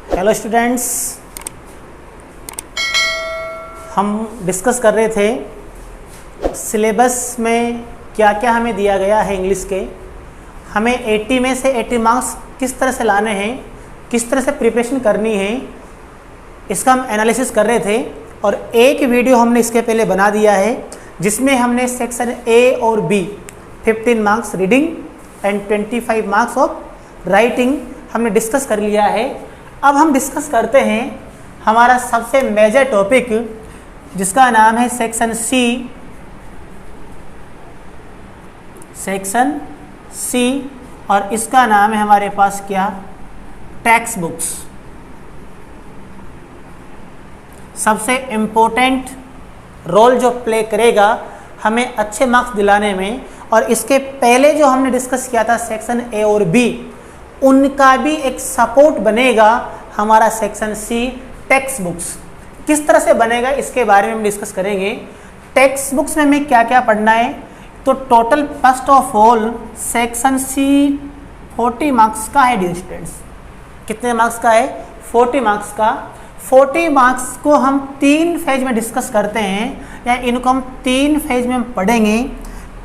Hello students, हम discuss कर रहे थे सिलेबस में क्या क्या हमें दिया गया है इंग्लिश के। हमें 80 में से 80 मार्क्स किस तरह से लाने हैं, किस तरह से प्रिपरेशन करनी है, इसका हम एनालिसिस कर रहे थे। और एक वीडियो हमने इसके पहले बना दिया है जिसमें हमने सेक्शन ए और B 15 marks reading and 25 marks of writing हमने डिस्कस कर लिया है। अब हम डिस्कस करते हैं हमारा सबसे मेजर टॉपिक जिसका नाम है सेक्शन सी और इसका नाम है हमारे पास क्या, टेक्स्ट बुक्स। सबसे इम्पोर्टेंट रोल जो प्ले करेगा हमें अच्छे मार्क्स दिलाने में। और इसके पहले जो हमने डिस्कस किया था सेक्शन ए और बी, उनका भी एक सपोर्ट बनेगा हमारा सेक्शन सी टेक्स्ट बुक्स। किस तरह से बनेगा इसके बारे में हम डिस्कस करेंगे। टेक्स्ट बुक्स में हमें क्या क्या पढ़ना है, तो total first of all section C 40 marks का है डियर स्टूडेंट्स। कितने मार्क्स का है? 40 मार्क्स का। 40 मार्क्स को हम 3 फेज में डिस्कस करते हैं, या इनको हम 3 फेज में हम पढ़ेंगे।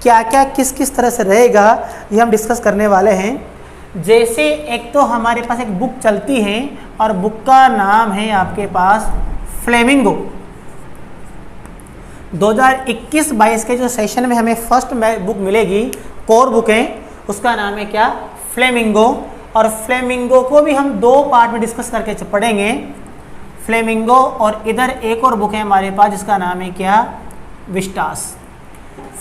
क्या क्या किस किस तरह से रहेगा ये हम डिस्कस करने वाले हैं। जैसे एक तो हमारे पास एक बुक चलती है और बुक का नाम है आपके पास फ्लेमिंगो। 2021-22 के जो सेशन में हमें फर्स्ट बुक मिलेगी, कोर बुक है, उसका नाम है क्या, फ्लेमिंगो। और फ्लेमिंगो को भी हम 2 पार्ट में डिस्कस करके पढ़ेंगे, फ्लेमिंगो। और इधर एक और बुक है हमारे पास जिसका नाम है क्या, विस्टास।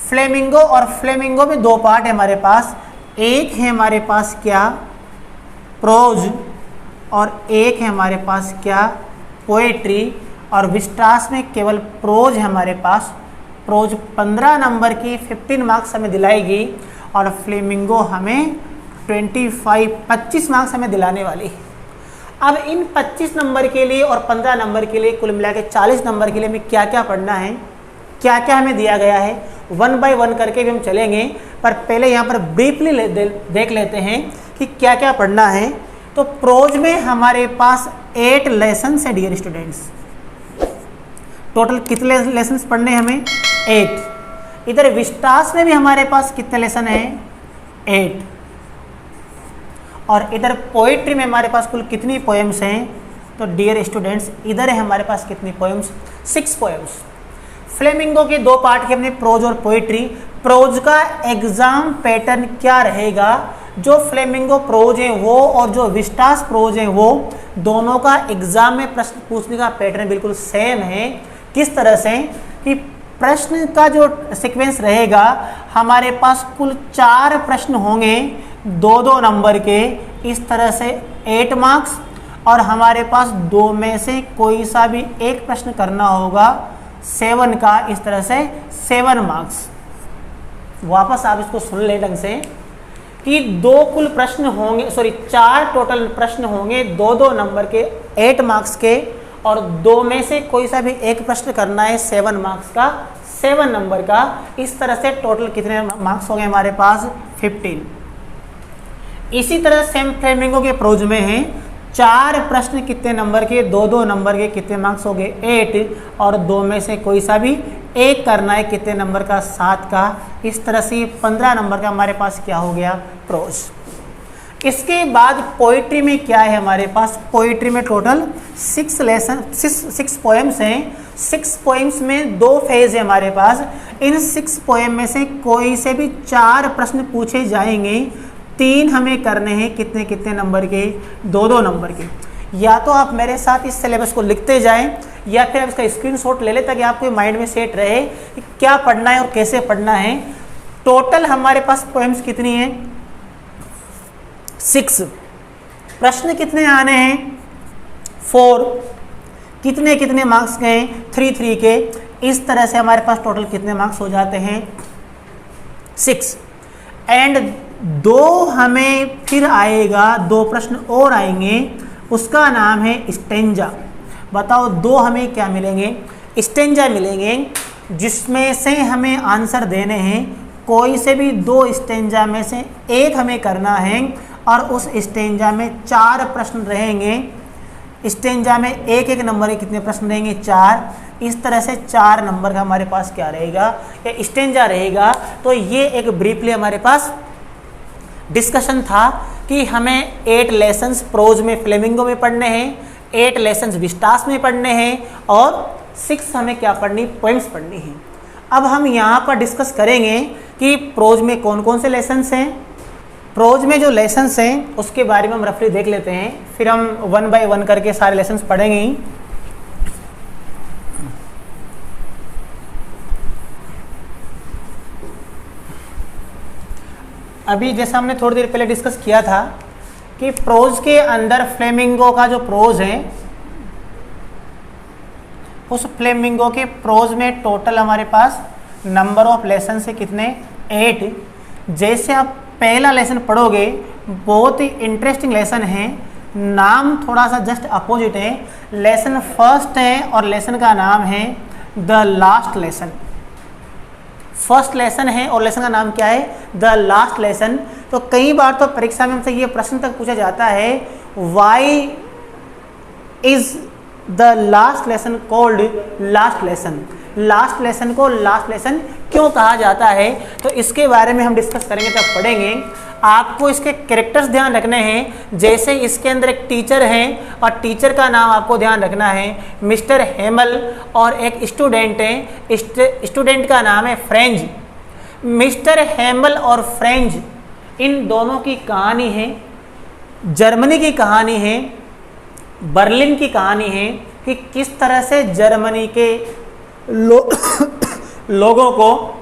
फ्लेमिंगो और फ्लेमिंगो में 2 पार्ट है हमारे पास। एक है हमारे पास क्या, प्रोज, और एक है हमारे पास क्या, पोएट्री। और विस्टास में केवल प्रोज है हमारे पास। प्रोज 15 नंबर की 15 मार्क्स हमें दिलाएगी और फ्लेमिंगो हमें 25 मार्क्स हमें दिलाने वाली। अब इन 25 नंबर के लिए और 15 नंबर के लिए कुल मिला के 40 नंबर के लिए हमें क्या क्या पढ़ना है, क्या क्या हमें दिया गया है, 1 बाय 1 करके भी हम चलेंगे। पर पहले यहाँ पर ब्रीफली देख लेते हैं कि क्या क्या पढ़ना है। तो प्रोज में हमारे पास 8 लेसन है डियर स्टूडेंट्स। टोटल कितने लेसन पढ़ने हैं हमें? 8। इधर विस्टास में भी हमारे पास कितने लेसन हैं? 8। और इधर पोइट्री में हमारे पास कुल कितनी पोएम्स हैं? तो डियर स्टूडेंट्स इधर है हमारे पास कितनी पोएम्स? 6 पोएम्स। फ्लेमिंगो के 2 पार्ट के अपने प्रोज और पोइट्री। प्रोज का एग्जाम पैटर्न क्या रहेगा, जो फ्लेमिंगो प्रोज है वो और जो विस्टास प्रोज है वो, दोनों का एग्जाम में प्रश्न पूछने का पैटर्न बिल्कुल सेम है। किस तरह से कि प्रश्न का जो सीक्वेंस रहेगा, हमारे पास कुल 4 प्रश्न होंगे 2-2 नंबर के, इस तरह से 8 मार्क्स। और हमारे पास 2 में से कोई सा भी एक प्रश्न करना होगा 7 का, इस तरह से 7 मार्क्स। वापस आप इसको सुन ले ढंग से कि 2 कुल प्रश्न होंगे, 4 टोटल प्रश्न होंगे 2-2 नंबर के 8 मार्क्स के, और 2 में से कोई सा भी एक प्रश्न करना है 7 मार्क्स का, 7 नंबर का। इस तरह से टोटल कितने मार्क्स होंगे हमारे पास? 15। इसी तरह सेम फ्लेमिंगो के प्रोज में है 4 प्रश्न कितने नंबर के? 2-2 नंबर के। कितने मार्क्स हो गए? 8। और 2 में से कोई सा भी एक करना है, कितने नंबर का? 7 का। इस तरह से 15 नंबर का हमारे पास क्या हो गया, प्रोज। इसके बाद पोइट्री में क्या है हमारे पास? पोइट्री में टोटल 6 पोएम्स हैं। 6 पोएम्स में 2 फेज है हमारे पास। इन 6 पोएम में से कोई से भी 4 प्रश्न पूछे जाएंगे। 3 हमें करने हैं, कितने कितने नंबर के? 2-2 नंबर के। या तो आप मेरे साथ इस सिलेबस को लिखते जाएं, या फिर आप इसका स्क्रीनशॉट ले लें ताकि आपको माइंड में सेट रहे कि क्या पढ़ना है और कैसे पढ़ना है। टोटल हमारे पास पोएम्स कितनी है? 6। प्रश्न कितने आने हैं? 4। कितने कितने मार्क्स गए? 3 के। इस तरह से हमारे पास टोटल कितने मार्क्स हो जाते हैं? 6। एंड 2 हमें फिर आएगा, 2 प्रश्न और आएंगे, उसका नाम है स्टेंजा। बताओ 2 हमें क्या मिलेंगे? स्टेंजा मिलेंगे, जिसमें से हमें आंसर देने हैं। कोई से भी 2 स्टेंजा में से एक हमें करना है, और उस स्टेंजा में 4 प्रश्न रहेंगे। स्टेंजा में एक एक नंबर के कितने प्रश्न रहेंगे, 4। इस तरह से 4 नंबर का हमारे पास क्या रहेगा, या स्टेंजा रहेगा। तो ये एक ब्रीफली हमारे पास डिस्कशन था कि हमें 8 लेसन्स प्रोज में फ्लेमिंगो में पढ़ने हैं, 8 लेसन्स विस्टास में पढ़ने हैं, और 6 हमें क्या पढ़नी, पोएम्स पढ़नी है। अब हम यहाँ पर डिस्कस करेंगे कि प्रोज में कौन कौन से लेसन्स हैं। प्रोज में जो लेसन्स हैं उसके बारे में हम रफली देख लेते हैं, फिर हम 1 बाय 1 करके सारे लेसन्स पढ़ेंगे ही। अभी जैसा हमने थोड़ी देर पहले डिस्कस किया था कि प्रोज के अंदर फ्लेमिंगो का जो प्रोज है, उस फ्लेमिंगो के प्रोज में टोटल हमारे पास नंबर ऑफ लेसन है कितने, 8। जैसे आप पहला लेसन पढ़ोगे, बहुत ही इंटरेस्टिंग लेसन है, नाम थोड़ा सा जस्ट अपोजिट है। लेसन फर्स्ट है और लेसन का नाम है the last lesson. First lesson है और लेसन का नाम क्या है, द लास्ट लेसन। तो कई बार तो परीक्षा में हमसे ये प्रश्न तक पूछा जाता है, why is the last lesson called last lesson. Last lesson को लास्ट लेसन क्यों कहा जाता है, तो इसके बारे में हम डिस्कस करेंगे, तब पढ़ेंगे। आपको इसके कैरेक्टर्स ध्यान रखने हैं, जैसे इसके अंदर एक टीचर है और टीचर का नाम आपको ध्यान रखना है मिस्टर हेमल, और एक स्टूडेंट है, स्टूडेंट का नाम है फ्रेंच। मिस्टर हेमल और फ्रेंच, इन दोनों की कहानी है, जर्मनी की कहानी है, बर्लिन की कहानी है, कि किस तरह से जर्मनी के लोगों को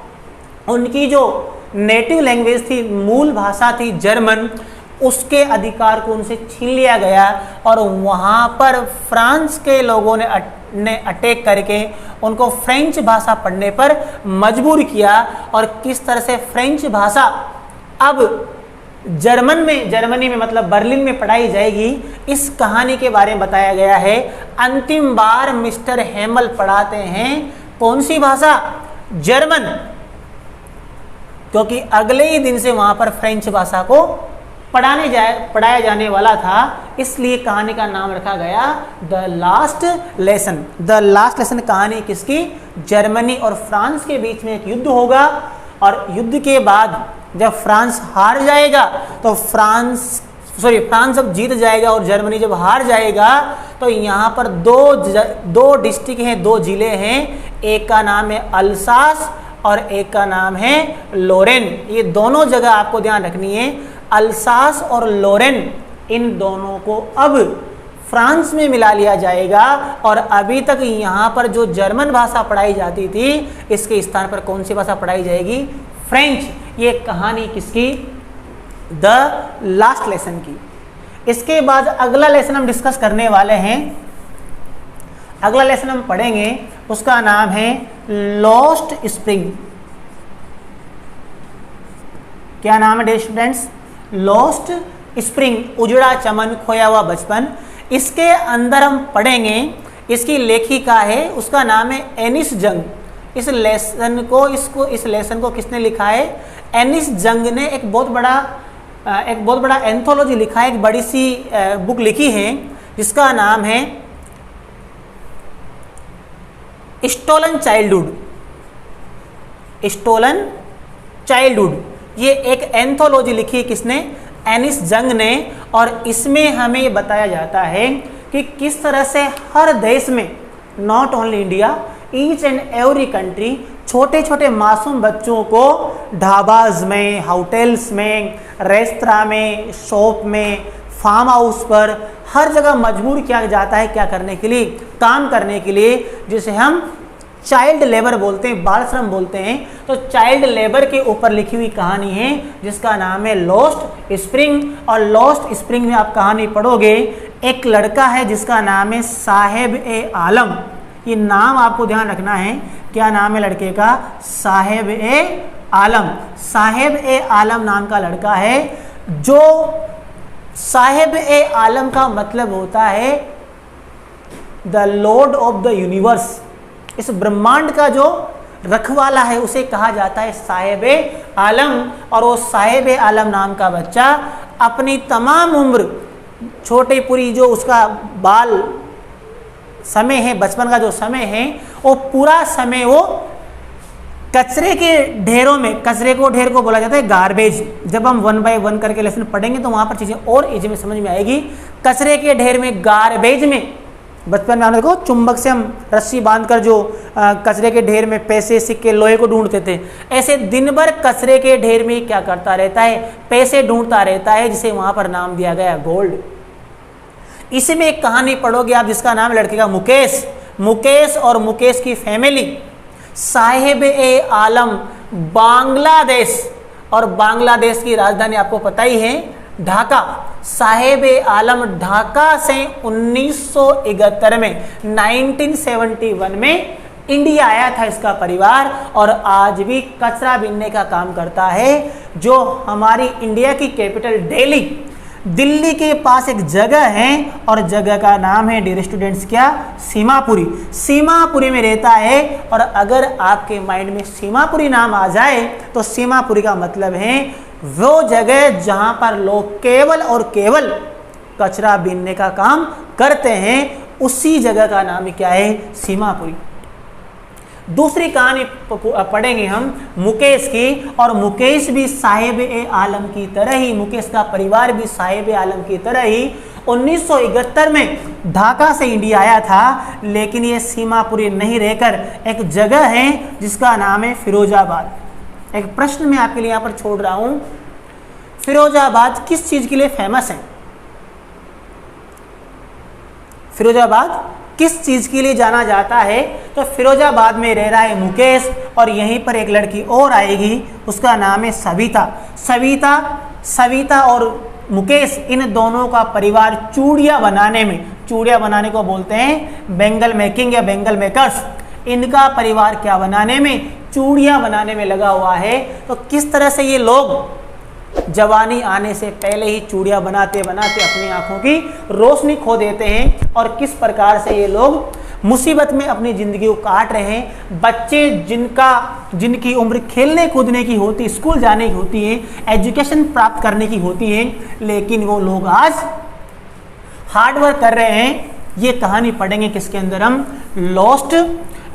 उनकी जो नेटिव लैंग्वेज थी, मूल भाषा थी जर्मन, उसके अधिकार को उनसे छीन लिया गया, और वहाँ पर फ्रांस के लोगों ने अटैक करके उनको फ्रेंच भाषा पढ़ने पर मजबूर किया, और किस तरह से फ्रेंच भाषा अब जर्मनी में मतलब बर्लिन में पढ़ाई जाएगी, इस कहानी के बारे में बताया गया है। अंतिम बार मिस्टर हेमल पढ़ाते हैं कौन सी भाषा, जर्मन, क्योंकि अगले ही दिन से वहां पर फ्रेंच भाषा को पढ़ाया जाने वाला था, इसलिए कहानी का नाम रखा गया the last lesson. The last lesson कहानी किसकी, जर्मनी और फ्रांस के बीच में एक युद्ध होगा, और युद्ध के बाद जब फ्रांस हार जाएगा, तो फ्रांस जब जीत जाएगा और जर्मनी जब हार जाएगा, तो यहाँ पर दो डिस्ट्रिक्ट हैं, 2 जिले हैं, एक का नाम है अल्सास और एक का नाम है लोरेन। ये दोनों जगह आपको ध्यान रखनी है, अल्सास और लोरेन, इन दोनों को अब फ्रांस में मिला लिया जाएगा, और अभी तक यहाँ पर जो जर्मन भाषा पढ़ाई जाती थी, इसके स्थान पर कौन सी भाषा पढ़ाई जाएगी, फ्रेंच। ये कहानी किसकी, द लास्ट लेसन की। इसके बाद अगला लेसन हम डिस्कस करने वाले हैं, अगला लेसन हम पढ़ेंगे, उसका नाम है लॉस्ट स्प्रिंग। क्या नाम है डियर स्टूडेंट्स, लॉस्ट स्प्रिंग, उजड़ा चमन, खोया हुआ बचपन। इसके अंदर हम पढ़ेंगे, इसकी लेखिका है, उसका नाम है एनिस जंग। इस लेसन को किसने लिखा है, एनिस जंग ने एक बहुत बड़ा एंथोलॉजी लिखा है, एक बड़ी सी बुक लिखी है, जिसका नाम है स्टोलन चाइल्डहुड। ये एक एंथोलॉजी लिखी है किसने, एनिस जंग ने, और इसमें हमें ये बताया जाता है कि किस तरह से हर देश में, not only India, each and every country, छोटे छोटे मासूम बच्चों को ढाबाज में, होटल्स में, रेस्तरां में, शॉप में, फार्म हाउस पर, हर जगह मजबूर किया जाता है क्या करने के लिए, काम करने के लिए, जिसे हम चाइल्ड लेबर बोलते हैं, बाल श्रम बोलते हैं। तो चाइल्ड लेबर के ऊपर लिखी हुई कहानी है, जिसका नाम है लॉस्ट स्प्रिंग। और लॉस्ट स्प्रिंग में आप कहानी पढ़ोगे, एक लड़का है जिसका नाम है साहेब ए आलम। ये नाम आपको ध्यान रखना है, क्या नाम है लड़के का, साहेब ए आलम। साहेब ए आलम नाम का लड़का है, जो साहेब ए आलम का मतलब होता है the Lord of the universe. इस ब्रह्मांड का जो रखवाला है उसे कहा जाता है साहेब ए आलम। और वो साहेब ए आलम नाम का बच्चा अपनी तमाम उम्र छोटे पूरी जो उसका बाल समय है, बचपन का जो समय है, वो पूरा समय वो कचरे के ढेरों में, कचरे को ढेर को बोला जाता है गार्बेज। जब हम 1 बाय 1 करके लेसन पढ़ेंगे तो वहाँ पर चीज़ें और इजी में समझ में आएगी। कचरे के ढेर में, गार्बेज में, बचपन में हम देखो चुंबक से हम रस्सी बांधकर जो कचरे के ढेर में पैसे, सिक्के, लोहे को ढूंढते थे, ऐसे दिन भर कचरे के ढेर में क्या करता रहता है, पैसे ढूंढता रहता है, जिसे वहाँ पर नाम दिया गया गोल्ड। इसी में एक कहानी पढ़ोगे आप जिसका नाम है लड़के का मुकेश। मुकेश और मुकेश की फैमिली साहिब ए आलम बांग्लादेश, और बांग्लादेश की राजधानी आपको पता ही है ढाका। साहिब ए आलम ढाका से 1971 में 1971 में इंडिया आया था इसका परिवार, और आज भी कचरा बीनने का काम करता है। जो हमारी इंडिया की कैपिटल दिल्ली के पास एक जगह है, और जगह का नाम है डियर स्टूडेंट्स क्या, सीमापुरी। सीमापुरी में रहता है। और अगर आपके माइंड में सीमापुरी नाम आ जाए तो सीमापुरी का मतलब है वो जगह जहां पर लोग केवल और केवल कचरा बीनने का काम करते हैं, उसी जगह का नाम क्या है, सीमापुरी। दूसरी कहानी पढ़ेंगे हम मुकेश की, और मुकेश भी साहिब ए आलम की तरह ही, मुकेश का परिवार भी साहिब ए आलम की तरह ही 1971 में ढाका से इंडिया आया था। लेकिन ये सीमापुरी नहीं रहकर एक जगह है जिसका नाम है फिरोजाबाद। एक प्रश्न मैं आपके लिए यहाँ पर छोड़ रहा हूँ, फिरोजाबाद किस चीज़ के लिए फेमस है? फिरोजाबाद किस चीज़ के लिए जाना जाता है? तो फिरोजाबाद में रह रहा है मुकेश, और यहीं पर एक लड़की और आएगी, उसका नाम है सविता। सविता और मुकेश, इन दोनों का परिवार चूड़ियाँ बनाने में, चूड़ियाँ बनाने को बोलते हैं बेंगल मेकिंग या बेंगल मेकर्स, इनका परिवार क्या बनाने में, चूड़ियाँ बनाने में लगा हुआ है। तो किस तरह से ये लोग जवानी आने से पहले ही चूड़ियाँ बनाते बनाते अपनी आंखों की रोशनी खो देते हैं, और किस प्रकार से ये लोग मुसीबत में अपनी ज़िंदगी को काट रहे हैं। बच्चे जिनकी उम्र खेलने कूदने की होती, स्कूल जाने की होती है, एजुकेशन प्राप्त करने की होती है, लेकिन वो लोग आज हार्डवर्क कर रहे हैं। ये कहानी पढ़ेंगे किसके अंदर हम, लॉस्ट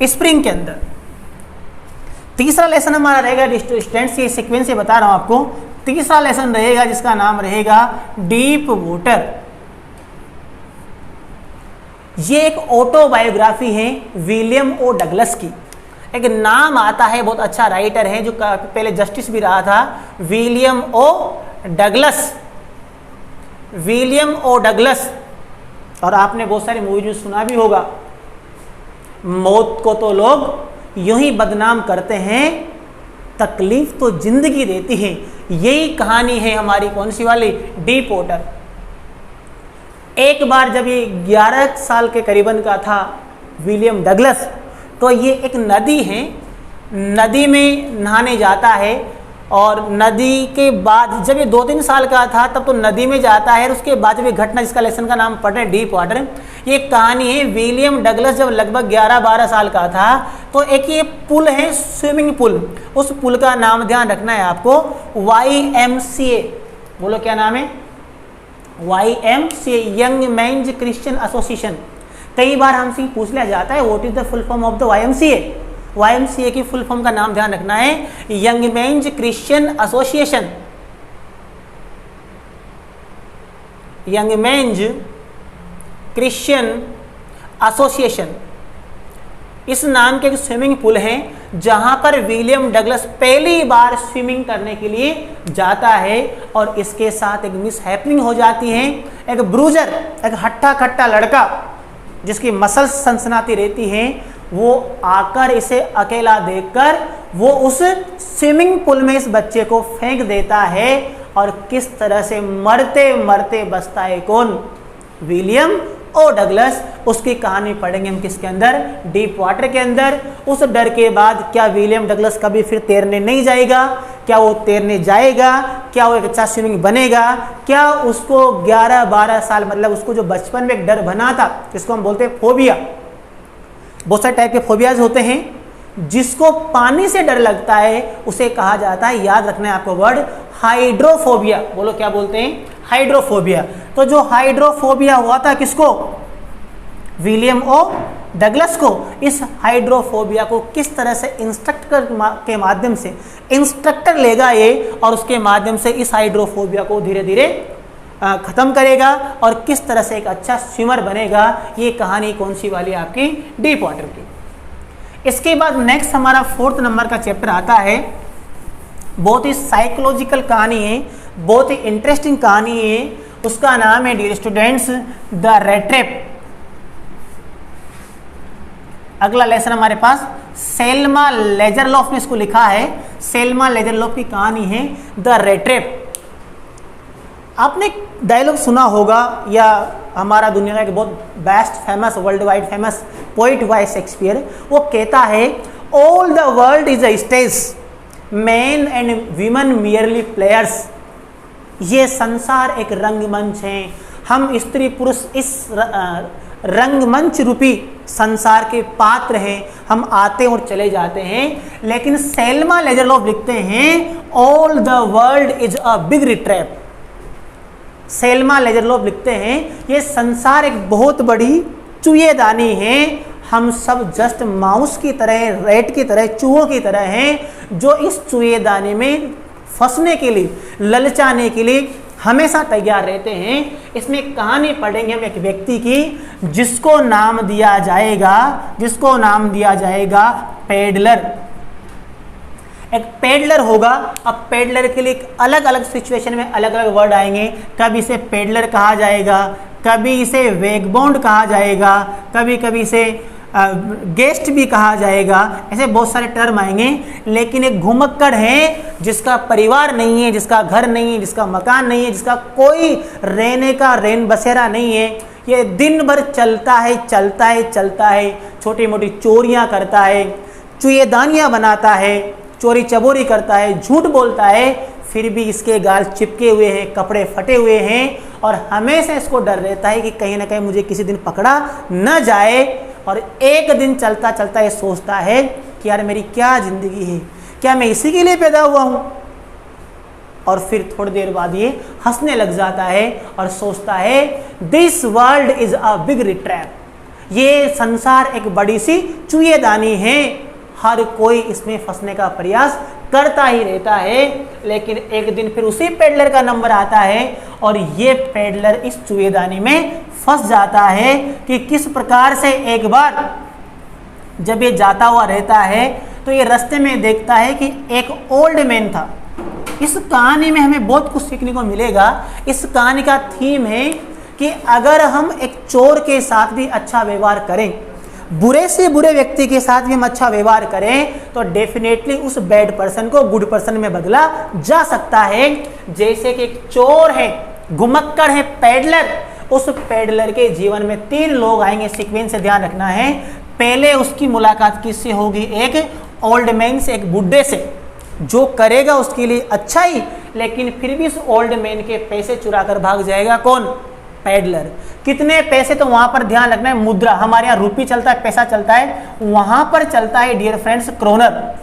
स्प्रिंग के अंदर। तीसरा लेसन हमारा रहेगा स्टूडेंट्स, ये सीक्वेंस से बता रहा हूँ आपको, तीसरा लेसन रहेगा जिसका नाम रहेगा डीप वाटर। ये एक ऑटोबायोग्राफी है विलियम ओ डगलस की। एक नाम आता है, बहुत अच्छा राइटर है जो पहले जस्टिस भी रहा था, विलियम ओ डगलस। विलियम ओ डगलस, और आपने बहुत सारी मूवीज में सुना भी होगा, मौत को तो लोग यूं ही बदनाम करते हैं, तकलीफ तो जिंदगी देती है। यही कहानी है हमारी कौन सी वाली, डीप वाटर। एक बार जब ये 11 साल के करीबन का था विलियम डगलस, तो ये एक नदी है, नदी में नहाने जाता है, और नदी के बाद जब ये 2-3 साल का था तब तो नदी में जाता है। उसके बाद जब ये घटना जिसका लेसन का नाम पढ़ रहे हैं डीप वाटर, ये कहानी है विलियम डगलस जब लगभग 11-12 साल का था, तो एक ये पुल है स्विमिंग पुल, उस पुल का नाम ध्यान रखना है आपको, YMCA। बोलो क्या नाम है, YMCA, young mains Christian association. कई बार हमसे पूछ लिया जाता है what is the full form of the YMCA। YMCA की फुल फॉर्म का नाम ध्यान रखना है, young mains Christian association. Young mains Christian association, इस नाम के एक स्विमिंग पूल है जहां पर विलियम डगलस पहली बार स्विमिंग करने के लिए जाता है, और इसके साथ एक मिस हैपनिंग हो जाती है। एक ब्रूजर, एक हट्टा खट्टा लड़का जिसकी मसल्स सनसनाती रहती हैं, वो आकर इसे अकेला देखकर वो उस स्विमिंग पूल में इस बच्चे को फेंक देता है, और किस तरह से मरते मरते बचता है कौन, विलियम ओ डगलस। उसकी कहानी पढ़ेंगे हम किसके अंदर, डीप वाटर के अंदर। उस डर के बाद क्या विलियम डगलस कभी फिर तैरने नहीं जाएगा, क्या वो तैरने जाएगा, क्या वो एक अच्छा स्विमिंग बनेगा, क्या उसको 11-12 साल, मतलब उसको जो बचपन में एक डर बना था जिसको हम बोलते हैं फोबिया, बहुत सारे टाइप के फोबियाज होते हैं, जिसको पानी से डर लगता है उसे कहा जाता है, याद रखना है आपको वर्ड, हाइड्रोफोबिया। बोलो क्या बोलते हैं, हाइड्रोफोबिया। तो जो हाइड्रोफोबिया हुआ था किसको, विलियम ओ डगलस को, इस हाइड्रोफोबिया को किस तरह से इंस्ट्रक्टर के माध्यम से इंस्ट्रक्टर लेगा ये, और उसके माध्यम से इस हाइड्रोफोबिया को धीरे धीरे ख़त्म करेगा, और किस तरह से एक अच्छा स्विमर बनेगा। ये कहानी कौन सी वाली आपकी, डीप वाटर की। इसके बाद नेक्स्ट हमारा 4th नंबर का चैप्टर आता है, बहुत ही साइकोलॉजिकल कहानी है, बहुत ही इंटरेस्टिंग कहानी है। उसका नाम है dear students the rat trap. अगला लेसन हमारे पास सेल्मा लेजरलॉफ ने इसको लिखा है। सेल्मा लेजरलॉफ की कहानी है द रैट ट्रैप। आपने डायलॉग सुना होगा, या हमारा दुनिया का एक बहुत best famous, world wide famous poet Y Shakespeare, वो कहता है all the world is a stage, man and women merely players. ये संसार एक रंगमंच है, हम स्त्री पुरुष इस रंगमंच रूपी संसार के पात्र हैं, हम आते और चले जाते हैं। लेकिन सेल्मा लेजरलॉफ लिखते हैं all the world is a big trap. Selma Lagerlöf लिखते हैं ये संसार एक बहुत बड़ी चूहेदानी है, हम सब जस्ट माउस की तरह, रेट की तरह, चूहों की तरह हैं, जो इस चूहेदानी में फंसने के लिए, ललचाने के लिए हमेशा तैयार रहते हैं। इसमें कहानी पढ़ेंगे हम एक व्यक्ति की, जिसको नाम दिया जाएगा पेडलर। एक पेडलर होगा। अब पेडलर के लिए अलग अलग सिचुएशन में अलग अलग वर्ड आएंगे। कभी इसे पेडलर कहा जाएगा, कभी इसे वेगबाउंड कहा जाएगा, कभी कभी इसे गेस्ट भी कहा जाएगा, ऐसे बहुत सारे टर्म आएंगे। लेकिन एक घुमक्कड़ है जिसका परिवार नहीं है, जिसका घर नहीं है, जिसका मकान नहीं है, जिसका कोई रहने का रैन बसेरा नहीं है, ये दिन भर चलता है, छोटी मोटी चोरियां करता है, चुएदानियां बनाता है, चोरी चबोरी करता है, झूठ बोलता है, फिर भी इसके गाल चिपके हुए हैं, कपड़े फटे हुए हैं, और हमेशा इसको डर रहता है कि कहीं ना कहीं मुझे किसी दिन पकड़ा न जाए। और एक दिन चलता चलता ये सोचता है कि यार मेरी क्या ज़िंदगी है, क्या मैं इसी के लिए पैदा हुआ हूँ। और फिर थोड़ी देर बाद ये हंसने लग जाता है और सोचता है this world is a big trap. ये संसार एक बड़ी सी चूहेदानी है, हर कोई इसमें फंसने का प्रयास करता ही रहता है। लेकिन एक दिन फिर उसी पेडलर का नंबर आता है और ये पेडलर इस चूहेदानी में फंस जाता है कि किस प्रकार से एक बार जब ये जाता हुआ रहता है तो ये रास्ते में देखता है कि एक ओल्ड मैन था। इस कहानी में हमें बहुत कुछ सीखने को मिलेगा। इस कहानी का थीम है कि अगर हम एक चोर के साथ भी अच्छा व्यवहार करें, बुरे से बुरे व्यक्ति के साथ भी हम अच्छा व्यवहार करें, तो डेफिनेटली उस बैड पर्सन को गुड पर्सन में बदला जा सकता है। जैसे कि एक चोर है, घुमक्कड़ है, पेडलर, उस पेडलर के जीवन में 3 लोग आएंगे, सीक्वेंस से ध्यान रखना है। पहले उसकी मुलाकात किससे होगी? एक ओल्ड मैन से, एक बुड्ढे से, जो करेगा उसके लिए अच्छा ही, लेकिन फिर भी उस ओल्ड मैन के पैसे चुरा कर भाग जाएगा। कौन? पेडलर। कितने पैसे? तो वहां पर ध्यान रखना है, मुद्रा। हमारे यहाँ रुपी चलता है, पैसा चलता है, वहां पर चलता है डियर फ्रेंड्स क्रोनर।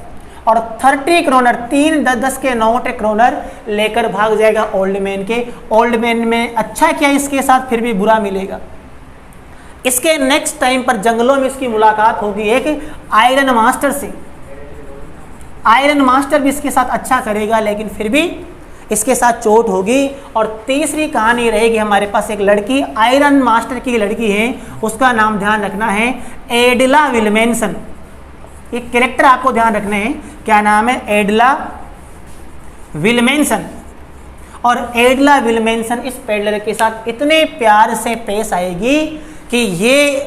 और 30 क्रोनर, 3 10 के नोट क्रोनर लेकर भाग जाएगा ओल्ड मैन के। ओल्ड मैन में अच्छा किया इसके साथ, फिर भी बुरा मिलेगा। इसके नेक्स्ट टाइम पर जंगलों में इसकी मुलाकात होगी एक आयरन मास्टर से। आयरन मास्टर भी इसके साथ अच्छा करेगा, लेकिन फिर भी इसके साथ चोट होगी। और तीसरी कहानी रहेगी हमारे पास, एक लड़की, आयरन मास्टर की लड़की है, उसका नाम ध्यान रखना है एडला विल्मेंसन। ये कैरेक्टर आपको ध्यान रखने हैं, क्या नाम है? एडला विल्मेंसन। और एडला विल्मेंसन इस पेडलर के साथ इतने प्यार से पेश आएगी कि ये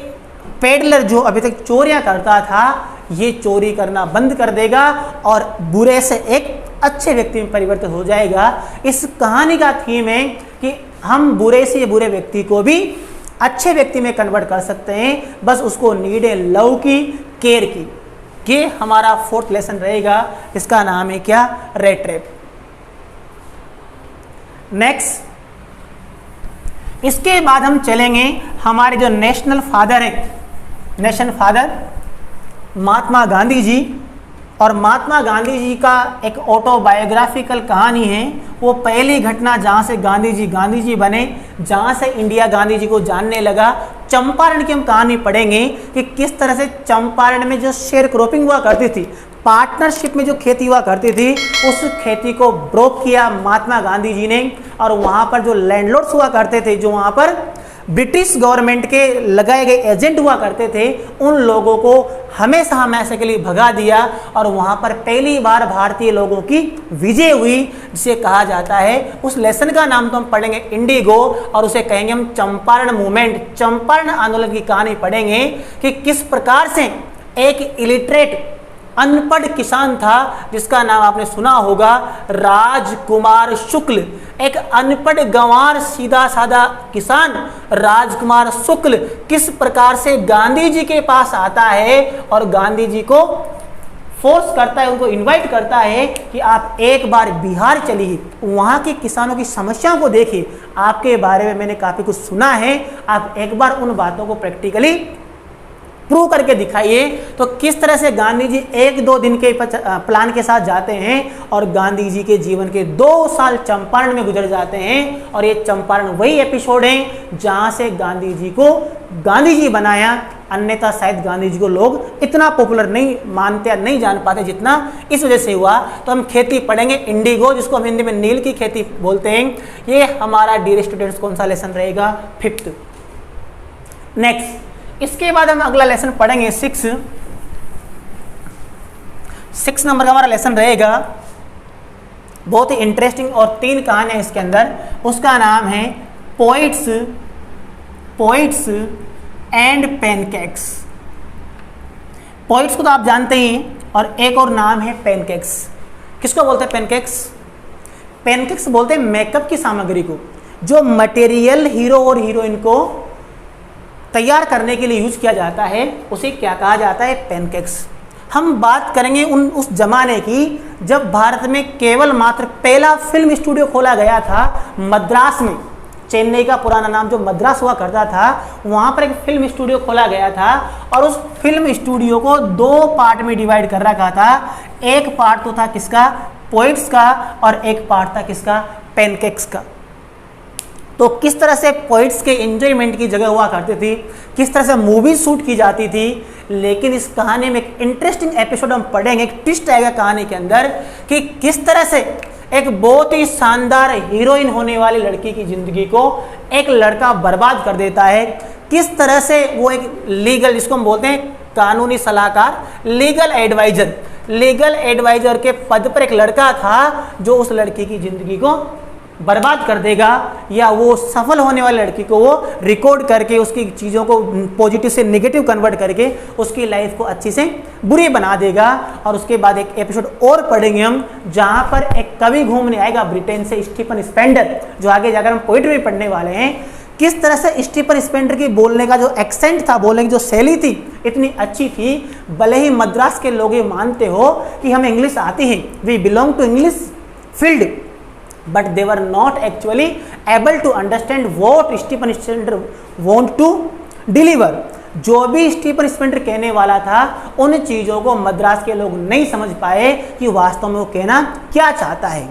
पेडलर जो अभी तक चोरियां करता था, ये चोरी करना बंद कर देगा और बुरे से एक अच्छे व्यक्ति में परिवर्तित हो जाएगा। इस कहानी का थीम है कि हम बुरे से बुरे व्यक्ति को भी अच्छे व्यक्ति में कन्वर्ट कर सकते हैं, बस उसको नीड है लव की, केयर की। ये हमारा 4th लेसन रहेगा, इसका नाम है क्या? Rat trap. नेक्स्ट, इसके बाद हम चलेंगे हमारे जो नेशनल फादर हैं, नेशन फादर महात्मा गांधी जी और महात्मा गांधी जी का एक ऑटोबायोग्राफिकल कहानी है, वो पहली घटना जहाँ से गांधी जी बने, जहाँ से इंडिया गांधी जी को जानने लगा। चंपारण की हम कहानी पढ़ेंगे कि किस तरह से चंपारण में जो शेयर क्रॉपिंग हुआ करती थी, पार्टनरशिप में जो खेती हुआ करती थी, उस खेती को ब्रोक किया महात्मा गांधी जी ने। और वहाँ पर जो लैंडलॉर्ड्स हुआ करते थे, जो वहाँ पर ब्रिटिश गवर्नमेंट के लगाए गए एजेंट हुआ करते थे, उन लोगों को हमेशा के लिए भगा दिया। और वहाँ पर पहली बार भारतीय लोगों की विजय हुई, जिसे कहा जाता है, उस लेसन का नाम तो हम पढ़ेंगे इंडिगो, और उसे कहेंगे हम चंपारण मूवमेंट। चंपारण आंदोलन की कहानी पढ़ेंगे कि किस प्रकार से एक इलिटरेट अनपढ़ किसान था, जिसका नाम आपने सुना होगा, राजकुमार शुक्ल। एक अनपढ़ गंवार सीधा साधा किसान राजकुमार शुक्ल किस प्रकार से गांधी जी के पास आता है और गांधी जी को फोर्स करता है, उनको इनवाइट करता है कि आप एक बार बिहार चलिए, वहाँ के किसानों की समस्याओं को देखिए। आपके बारे में मैंने काफ़ी कुछ सुना है, आप एक बार उन बातों को प्रैक्टिकली प्रूव करके दिखाइए। तो किस तरह से गांधी जी 1-2 दिन के प्लान के साथ जाते हैं और गांधी जी के जीवन के 2 साल चंपारण में गुजर जाते हैं। और ये चंपारण वही एपिसोड है जहां से गांधी जी को गांधी जी बनाया। अन्यथा शायद गांधी जी को लोग इतना पॉपुलर नहीं मानते या नहीं जान पाते जितना इस वजह से हुआ। तो हम खेती पढ़ेंगे इंडिगो, जिसको हम हिंदी में नील की खेती बोलते हैं। ये हमारा डियर स्टूडेंट्स कौन सा लेसन रहेगा? 5th। नेक्स्ट, इसके बाद हम अगला लेसन पढ़ेंगे 6 नंबर का हमारा लेसन रहेगा। बहुत ही इंटरेस्टिंग और 3 कहानियां इसके अंदर। उसका नाम है पोइट्स एंड पैनकेक्स। पोइट्स को तो आप जानते ही हैं, और एक और नाम है पैनकेक्स। किसको बोलते हैं पैनकेक्स? पैनकेक्स बोलते हैं मेकअप की सामग्री को, जो मटेरियल हीरो और हीरोइन को तैयार करने के लिए यूज किया जाता है, उसे क्या कहा जाता है? पैनकेक्स। हम बात करेंगे उस जमाने की जब भारत में केवल मात्र पहला फिल्म स्टूडियो खोला गया था मद्रास में। चेन्नई का पुराना नाम जो मद्रास हुआ करता था, वहाँ पर एक फिल्म स्टूडियो खोला गया था। और उस फिल्म स्टूडियो को 2 पार्ट में डिवाइड कर रखा था। एक पार्ट तो था किसका? पोइट्स का, और एक पार्ट था किसका? पैनकेक्स का। तो किस तरह से पोइट्स के एंजॉयमेंट की जगह हुआ करती थी, किस तरह से मूवी शूट की जाती थी। लेकिन इस कहानी में एक इंटरेस्टिंग एपिसोड हम पढ़ेंगे, एक ट्विस्ट आएगा कहानी के अंदर कि किस तरह से एक बहुत ही शानदार हीरोइन होने वाली लड़की की जिंदगी को एक लड़का बर्बाद कर देता है। किस तरह से वो एक लीगल, जिसको हम बोलते हैं कानूनी सलाहकार, लीगल एडवाइजर के पद पर एक लड़का था जो उस लड़की की जिंदगी को बर्बाद कर देगा, या वो सफल होने वाली लड़की को वो रिकॉर्ड करके उसकी चीज़ों को पॉजिटिव से नेगेटिव कन्वर्ट करके उसकी लाइफ को अच्छी से बुरी बना देगा। और उसके बाद एक एपिसोड और पढ़ेंगे हम, जहाँ पर एक कवि घूमने आएगा ब्रिटेन से, स्टीफन स्पेंडर, जो आगे जाकर हम पोइट्री पढ़ने वाले हैं। किस तरह से स्टीफन स्पेंडर की बोलने का जो एक्सेंट था, बोलने की जो शैली थी, इतनी अच्छी थी। भले ही मद्रास के लोग ये मानते हो कि हमें इंग्लिश आती है, we belong to English field, but they were not actually able to understand what Stephen Spender want to deliver। जो भी स्टीफन स्पेंडर कहने वाला था, उन चीज़ों को मद्रास के लोग नहीं समझ पाए कि वास्तव में वो कहना क्या चाहता है।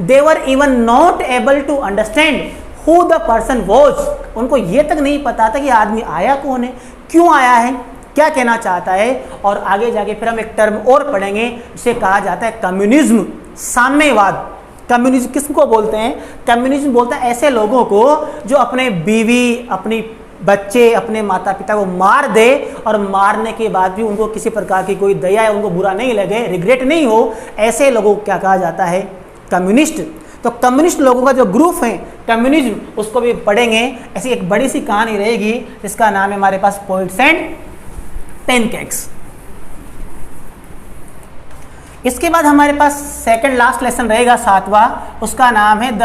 They were even not able to understand who the person was। उनको ये तक नहीं पता था कि आदमी आया कौन है, क्यों आया है, क्या कहना चाहता है। और आगे जाके फिर हम एक टर्म और पढ़ेंगे जिसे कहा जाता है कम्युनिज्म, साम्यवाद। कम्युनिज्म किसको बोलते हैं? कम्युनिज्म बोलता है ऐसे लोगों को जो अपने बीवी, अपनी बच्चे, अपने माता पिता को मार दे, और मारने के बाद भी उनको किसी प्रकार की कोई दया या उनको बुरा नहीं लगे, रिग्रेट नहीं हो, ऐसे लोगों को क्या कहा जाता है? कम्युनिस्ट। तो कम्युनिस्ट लोगों का जो ग्रुप है कम्युनिज्म, उसको भी पढ़ेंगे। ऐसी एक बड़ी सी कहानी रहेगी जिसका नाम है हमारे पास पोइट्स एंड पैनकेक्स। इसके बाद हमारे पास सेकंड लास्ट लेसन रहेगा 7वां, उसका नाम है द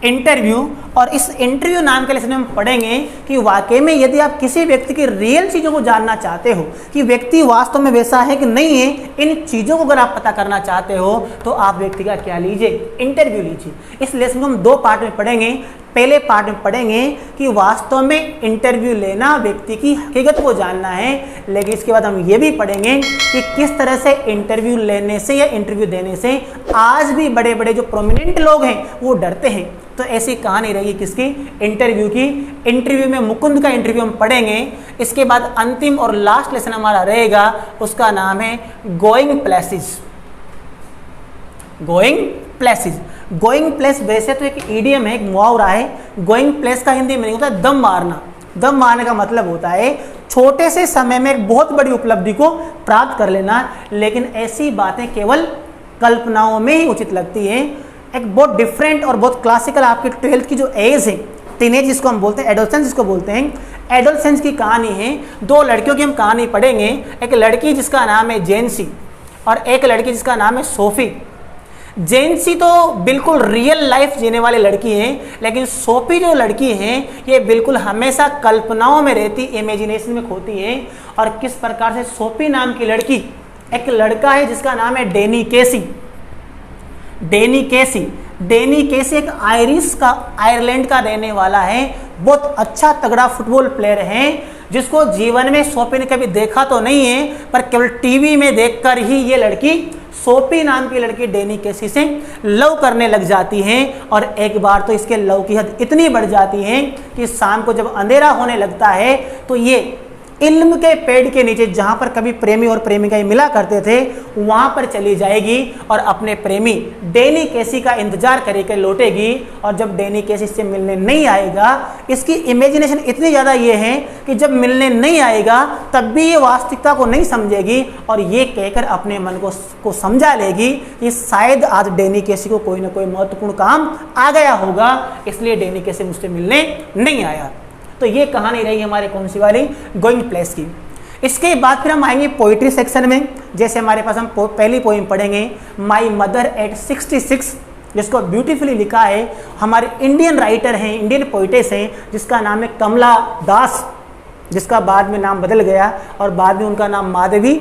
इंटरव्यू। और इस इंटरव्यू नाम के लेसन में हम पढ़ेंगे कि वाकई में यदि आप किसी व्यक्ति की रियल चीज़ों को जानना चाहते हो कि व्यक्ति वास्तव में वैसा है कि नहीं है, इन चीज़ों को अगर आप पता करना चाहते हो तो आप व्यक्ति का क्या लीजिए? इंटरव्यू लीजिए। इस लेसन को हम 2 पार्ट में पढ़ेंगे। पहले पार्ट में पढ़ेंगे कि वास्तव में इंटरव्यू लेना व्यक्ति की हकीकत को जानना है, लेकिन इसके बाद हम ये भी पढ़ेंगे कि किस तरह से इंटरव्यू लेने से या इंटरव्यू देने से आज भी बड़े बड़े जो प्रोमिनेंट लोग हैं वो डरते हैं। तो ऐसी कहानी रही किसकी, इंटरव्यू की। इंटरव्यू में मुकुंद का इंटरव्यू हम पढ़ेंगे। इसके बाद अंतिम और लास्ट लेसन हमारा रहेगा, उसका नाम है going places. Going places, going place वैसे तो एक इडियम है, एक मुहावरा है। गोइंग प्लेस का हिंदी में होता है दम मारना। दम मारने का मतलब होता है छोटे से समय में एक बहुत बड़ी उपलब्धि को प्राप्त कर लेना, लेकिन ऐसी बातें केवल कल्पनाओं में ही उचित लगती हैं। एक बहुत डिफरेंट और बहुत क्लासिकल आपकी 12th की जो एज है, टीनेज जिसको हम बोलते हैं, एडोलसेंस जिसको बोलते हैं, एडोलसेंस की कहानी है। दो लड़कियों की हम कहानी पढ़ेंगे, एक लड़की जिसका नाम है जेनसी और एक लड़की जिसका नाम है सोफी। जेनसी तो बिल्कुल रियल लाइफ जीने वाली लड़की हैं, लेकिन सोफी जो लड़की हैं ये बिल्कुल हमेशा कल्पनाओं में रहती, इमेजिनेशन में खोती है। और किस प्रकार से सोफी नाम की लड़की, एक लड़का है जिसका नाम है डेनी केसी। डेनी केसी, डेनी केसी एक आयरलैंड का रहने वाला है, बहुत अच्छा तगड़ा फुटबॉल प्लेयर है, जिसको जीवन में सोफी ने कभी देखा तो नहीं है, पर केवल टीवी में देखकर ही ये लड़की, सोफी नाम की लड़की डेनी केसी से लव करने लग जाती है। और एक बार तो इसके लव की हद इतनी बढ़ जाती है कि शाम को जब अंधेरा होने लगता है तो ये इल्म के पेड़ के नीचे जहां पर कभी प्रेमी और प्रेमिका मिला करते थे वहां पर चली जाएगी और अपने प्रेमी डेनी केसी का इंतजार करके लौटेगी। और जब डेनी केसी से मिलने नहीं आएगा, इसकी इमेजिनेशन इतनी ज़्यादा ये है कि जब मिलने नहीं आएगा तब भी ये वास्तविकता को नहीं समझेगी और ये कहकर अपने मन को समझा लेगी कि शायद आज डेनी केसी को कोई ना कोई महत्वपूर्ण काम आ गया होगा, इसलिए डेनी केसी मुझसे मिलने नहीं आया। तो ये कहानी रही हमारे कौन सी वाली, गोइंग प्लेस की। इसके बाद फिर हम आएंगे पोइट्री सेक्शन में। जैसे हमारे पास हम पहली पोइम पढ़ेंगे, माई मदर एट 66, जिसको ब्यूटीफुली लिखा है हमारे इंडियन राइटर हैं, इंडियन पोइटेस हैं, जिसका नाम है कमला दास, जिसका बाद में नाम बदल गया और बाद में उनका नाम माधवी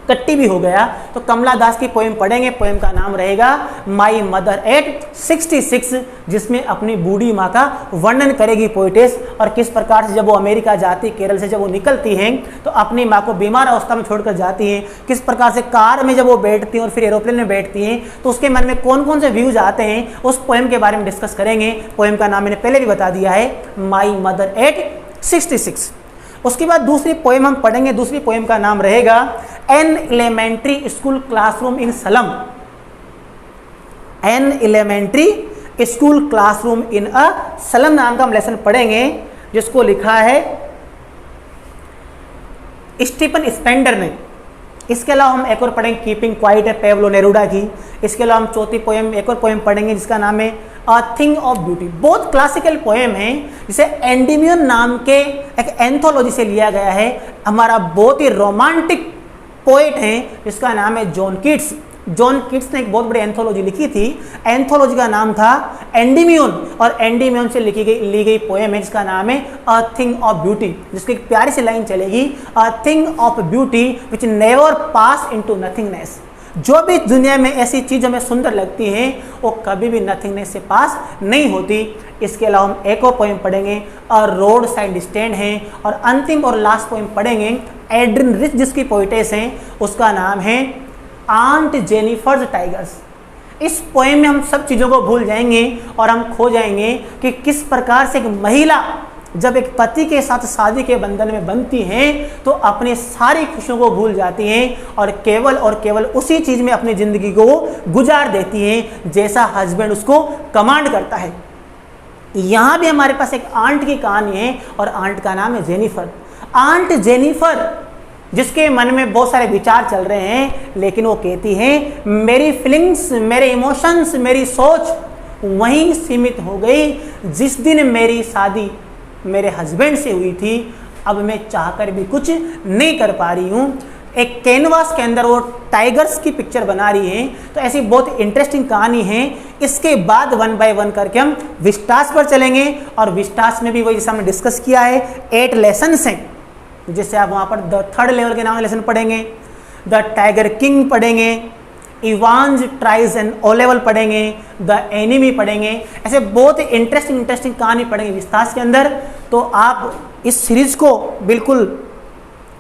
कट्टी भी हो गया। तो कमला दास की पोएम पढ़ेंगे। पोएम का नाम रहेगा माई मदर एट 66, जिसमें अपनी बूढ़ी माँ का वर्णन करेगी पोइटेस, और किस प्रकार से जब वो अमेरिका जाती, केरल से जब वो निकलती हैं तो अपनी माँ को बीमार अवस्था में छोड़कर जाती हैं, किस प्रकार से कार में जब वो बैठती हैं और फिर एरोप्लेन में बैठती हैं तो उसके मन में कौन कौन से व्यूज आते हैं, उस पोएम के बारे में डिस्कस करेंगे। पोएम का नाम मैंने पहले भी बता दिया है, माई मदर एट 66। उसके बाद दूसरी पोएम हम पढ़ेंगे। दूसरी पोएम का नाम रहेगा an elementary school classroom in slum. An elementary school classroom in a slum नाम का हम लेसन पढ़ेंगे, जिसको लिखा है स्टीफन स्पेंडर ने। इसके अलावा हम एक और पढ़ेंगे कीपिंग क्वाइट है पेब्लो नेरुडा की। इसके अलावा हम चौथी पोएम एक और पोएम पढ़ेंगे जिसका नाम है अ थिंग ऑफ ब्यूटी। बहुत क्लासिकल पोएम है, जिसे एंडिमियन नाम के एक एंथोलॉजी से लिया गया है। हमारा बहुत ही रोमांटिक पोएट है जिसका नाम है जॉन कीट्स। जॉन कीट्स ने एक बहुत बड़ी एंथोलॉजी लिखी थी, एंथोलॉजी का नाम था एंडिमियन, और एंडिमियन से ली गई पोएम है जिसका नाम है अ थिंग ऑफ ब्यूटी, जिसकी एक प्यारी सी लाइन चलेगी, a thing of beauty which never pass into nothingness. जो भी दुनिया में ऐसी चीज़ हमें सुंदर लगती हैं वो कभी भी नथिंगनेस से पास नहीं होती। इसके अलावा हम एक और पोएम पढ़ेंगे, अ रोड साइड स्टैंड है, और अंतिम और लास्ट पोएम पढ़ेंगे एड्रिन रिच जिसकी पोइटेस हैं, उसका नाम है आंट जेनिफर्स टाइगर्स। इस पोएम में हम सब चीज़ों को भूल जाएंगे और हम खो जाएंगे कि किस प्रकार से एक महिला जब एक पति के साथ शादी के बंधन में बनती हैं तो अपनी सारी खुशियों को भूल जाती हैं और केवल उसी चीज़ में अपनी ज़िंदगी को गुजार देती हैं जैसा हस्बैंड उसको कमांड करता है। यहाँ भी हमारे पास एक आंट की कहानी है और आंट का नाम है जेनिफर। आंट जेनिफर जिसके मन में बहुत सारे विचार चल रहे हैं, लेकिन वो कहती हैं मेरी फीलिंग्स, मेरे इमोशंस, मेरी सोच वहीं सीमित हो गई जिस दिन मेरी शादी मेरे हस्बैंड से हुई थी। अब मैं चाहकर भी कुछ नहीं कर पा रही हूँ। एक कैनवास के अंदर वो टाइगर्स की पिक्चर बना रही हैं। तो ऐसी बहुत इंटरेस्टिंग कहानी है। इसके बाद 1 बाय 1 करके हम विस्टास पर चलेंगे, और विस्टास में भी वही जैसे हमने डिस्कस किया है 8 लेसन्स हैं, जैसे आप वहाँ पर द 3rd लेवल के नाम लेसन पढ़ेंगे, द टाइगर किंग पढ़ेंगे, इवांज ट्राइज एंड ओ लेवल पढ़ेंगे, द एनिमी पढ़ेंगे, ऐसे बहुत ही इंटरेस्टिंग कहानी पढ़ेंगे विस्तास के अंदर। तो आप इस सीरीज को बिल्कुल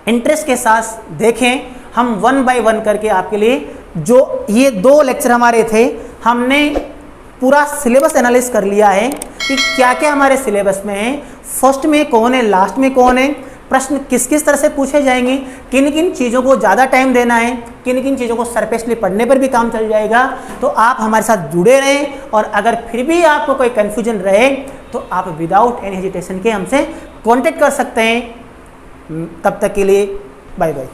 इंटरेस्ट के साथ देखें। हम 1 बाय 1 करके आपके लिए, जो ये 2 लेक्चर हमारे थे, हमने पूरा सिलेबस एनालिसिस कर लिया है कि क्या क्या हमारे सिलेबस में है, फर्स्ट में कौन है, लास्ट में कौन है, प्रश्न किस किस तरह से पूछे जाएंगे, किन किन चीज़ों को ज़्यादा टाइम देना है, किन किन चीज़ों को सरफेसली पढ़ने पर भी काम चल जाएगा। तो आप हमारे साथ जुड़े रहें, और अगर फिर भी आपको कोई कन्फ्यूजन रहे तो आप विदाउट एनी हेजिटेशन के हमसे कॉन्टेक्ट कर सकते हैं। तब तक के लिए बाय बाय।